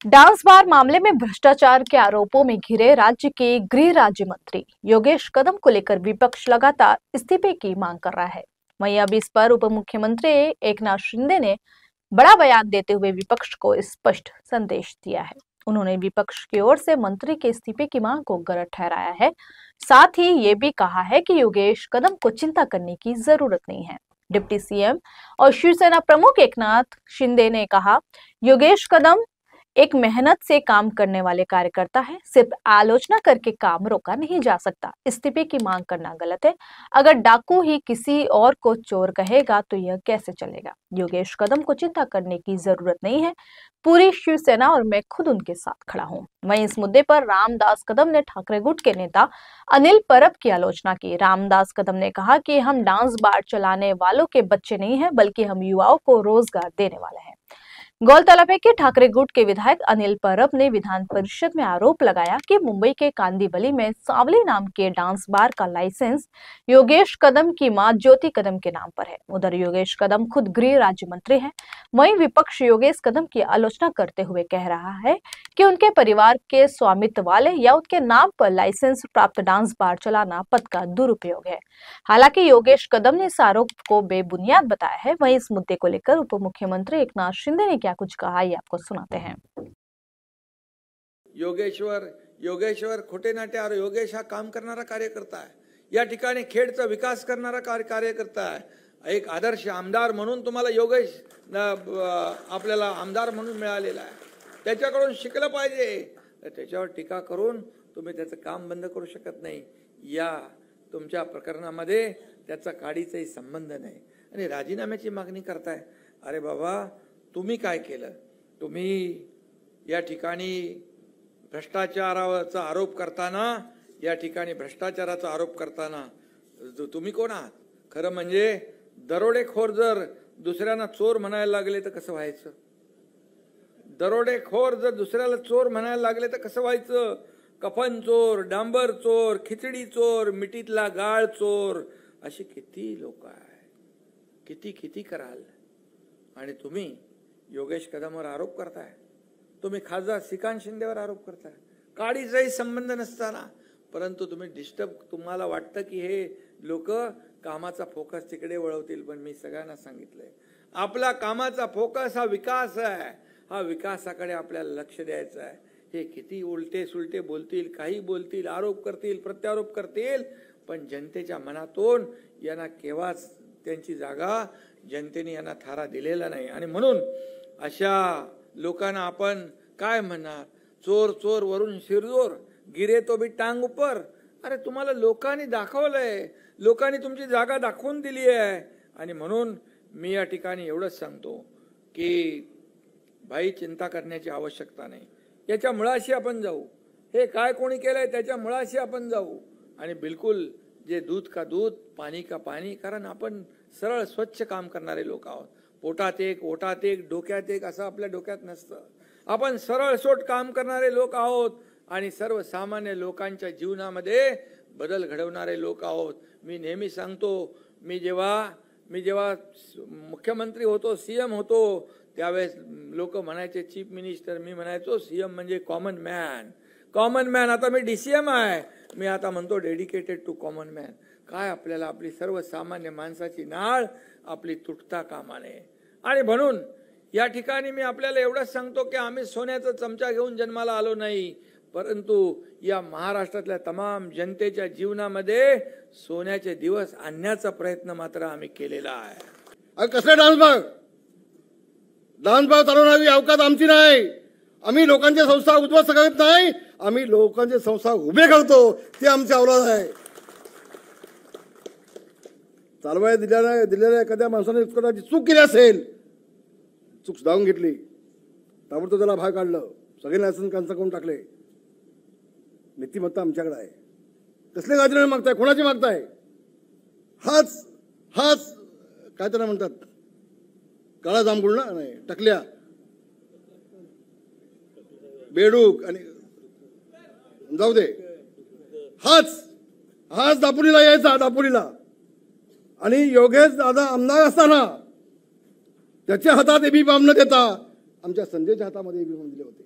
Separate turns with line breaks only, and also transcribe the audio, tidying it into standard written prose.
Dance bar मामले में भ्रष्टाचार के आरोपों में घिरे राज्य के गृह राज्य मंत्री योगेश कदम को लेकर विपक्ष लगातार इस्तीफे की मांग कर रहा है। वहीं अब इस पर उप मुख्यमंत्री एकनाथ शिंदे ने बड़ा बयान देते हुए विपक्ष को स्पष्ट संदेश दिया है। उन्होंने विपक्ष की ओर से मंत्री के इस्तीफे की मांग को गलत ठहराया है। साथ ही ये भी कहा है कि योगेश कदम को चिंता करने की जरूरत नहीं है। डिप्टी सीएम और शिवसेना प्रमुख एकनाथ शिंदे ने कहा, योगेश कदम एक मेहनत से काम करने वाले कार्यकर्ता है। सिर्फ आलोचना करके काम रोका नहीं जा सकता। इस्तीफे की मांग करना गलत है। अगर डाकू ही किसी और को चोर कहेगा तो यह कैसे चलेगा। योगेश कदम को चिंता करने की जरूरत नहीं है। पूरी शिवसेना और मैं खुद उनके साथ खड़ा हूं। वहीं इस मुद्दे पर रामदास कदम ने ठाकरे गुट के नेता अनिल परब की आलोचना की। रामदास कदम ने कहा कि हम डांस बार चलाने वालों के बच्चे नहीं हैं, बल्कि हम युवाओं को रोजगार देने वाले हैं। गौरतलब है कि ठाकरे गुट के विधायक अनिल परब ने विधान परिषद में आरोप लगाया कि मुंबई के कांदिवली में सांवली नाम के डांस बार का लाइसेंस योगेश कदम की मां ज्योति कदम के नाम पर है। उधर योगेश कदम खुद गृह राज्य मंत्री हैं। वहीं विपक्ष योगेश कदम की आलोचना करते हुए कह रहा है कि उनके परिवार के स्वामित्व वाले या उनके नाम पर लाइसेंस प्राप्त डांस बार चलाना पद का दुरुपयोग है। हालांकि योगेश कदम ने इस आरोप को बेबुनियाद बताया है। वहीं इस मुद्दे को लेकर उप मुख्यमंत्री एकनाथ शिंदे ने क्या कुछ कहा, ये आपको सुनाते हैं।
योगेश्वर खोटे नाटे और योगेश हा काम करणारा कार्यकर्ता आहे। या ठिकाणी खेडचा विकास करणारा कार्यकर्ता आहे। एक आदर्श आमदार म्हणून तुम्हाला योगेश आपल्याला आमदार म्हणून मिळालेला आहे। त्याच्याकडून शिकलं पाहिजे। त्याच्यावर टीका करून तुम्ही त्याचं काम बंद करू शकत नाही। या तुमच्या प्रकरणामध्ये त्याचा काडीचाही संबंध नाही आणि राजीनाम्याची मागणी करताय। अरे बाबा, तुम्ही काय केलं? तुम्ही या ठिकाणी भ्रष्टाचाराचा आरोप करताना तुम्ही कोण आहात? खरं म्हणजे दरोडेखोर जर दुसऱ्यांना चोर म्हणायला लागले तर कसं व्हायचं? दरोडेखोर जर दुसऱ्याला चोर म्हणायला लागले तर कसं व्हायचं? कफन चोर, डांबर चोर, खिचडी चोर, मिठीतला गाळ चोर, अशी किती लोक आहे। किती कराल? आणि तुम्ही योगेश कदमवर आरोप करताय। तुम्ही खासदार श्रीकांत शिंदेवर आरोप करताय। काडीचाही संबंध नसताना, परंतु तुम्हाला वाटतं की हे लोक कामाचा फोकस तिकडे वळवतील। पण मी सगळ्यांना सांगितलंय, आपला कामाचा फोकस हा विकास आहे। हा विकासाकडे आपल्याला लक्ष द्यायचं आहे। हे किती उलटे सुलटे बोलतील, काही बोलतील, आरोप करतील, प्रत्यारोप करतील, पण जनतेच्या मनातून यांना केव्हाच त्यांची जागा जनतेने यांना थारा दिलेला नाही। आणि म्हणून अशा लोकांना आपण काय म्हणणार? चोर चोर वरून शिरजोर, गिरे तो भी टांग ऊपर। अरे तुम्हाला लोकांनी दाखवलंय, लोकांनी तुमची जागा दाखवून दिली आहे। आणि म्हणून मी या ठिकाणी एवढंच सांगतो की भाई, चिंता करण्याची आवश्यकता नाही। याच्या मुळाशी आपण जाऊ। हे काय कोणी केलंय त्याच्या मुळाशी आपण जाऊ आणि बिलकुल जे दूध का दूध, पाणी का पाणी, कारण आपण सरळ स्वच्छ काम करणारे लोक आहोत। पोटात एक, ओटात एक, डोक्यात एक असं आपल्या डोक्यात नसतं। आपण सरळ सोट काम करणारे लोक आहोत आणि सर्वसामान्य लोकांच्या जीवनामध्ये बदल घडवणारे लोक आहोत। मी नेहमी सांगतो, मी जेव्हा मुख्यमंत्री होतो, सीएम होतो, त्यावेळेस लोक म्हणायचे चीफ मिनिस्टर, मी म्हणायचो सीएम म्हणजे कॉमन मॅन। आता मी डीसीएम आहे। मी आता म्हणतो डेडिकेटेड टू कॉमन मॅन। काय आपल्याला आपली सर्वसामान्य माणसाची नाळ आपली तुटता कामा नये। आणि म्हणून या ठिकाणी मी आपल्याला एवढंच सांगतो की आम्ही सोन्याचा चमचा घेऊन जन्माला आलो नाही, परंतु या महाराष्ट्रातल्या तमाम जनतेच्या जीवनामध्ये सोन्याचे दिवस आणण्याचा प्रयत्न मात्र आम्ही केलेला आहे।
कसले डान्स बार चालवणारी अवकाश आमची नाही। आम्ही लोकांच्या संस्था उद्ध्वस्त करत नाही, आम्ही लोकांचे संस्था उभे करतो, ते आमचे अवलाद आहे। चालवायला दिलेल्या एखाद्या माणसाने चूक केली असेल, चूक सुधारून घेतली, ताबडतोब त्याला बाहेर काढलं, सगळे लायसन्स कॅन्सल करून टाकले। नीतिमत्ता आमच्याकडे आहे। कसले राजीनामे मागताय? कोणाचे मागताय? हाच काय त्यांना म्हणतात, काळा जांभूळ ना, नाही टकल्या, बेडूक आणि जाऊ दे। हाच दापोलीला यायचा, दापोलीला। आणि योगेश दादा आमदार असताना त्याच्या हातात एबी फॉर्म न देता आमच्या संजयच्या हातामध्ये एबी फॉर्म दिले होते।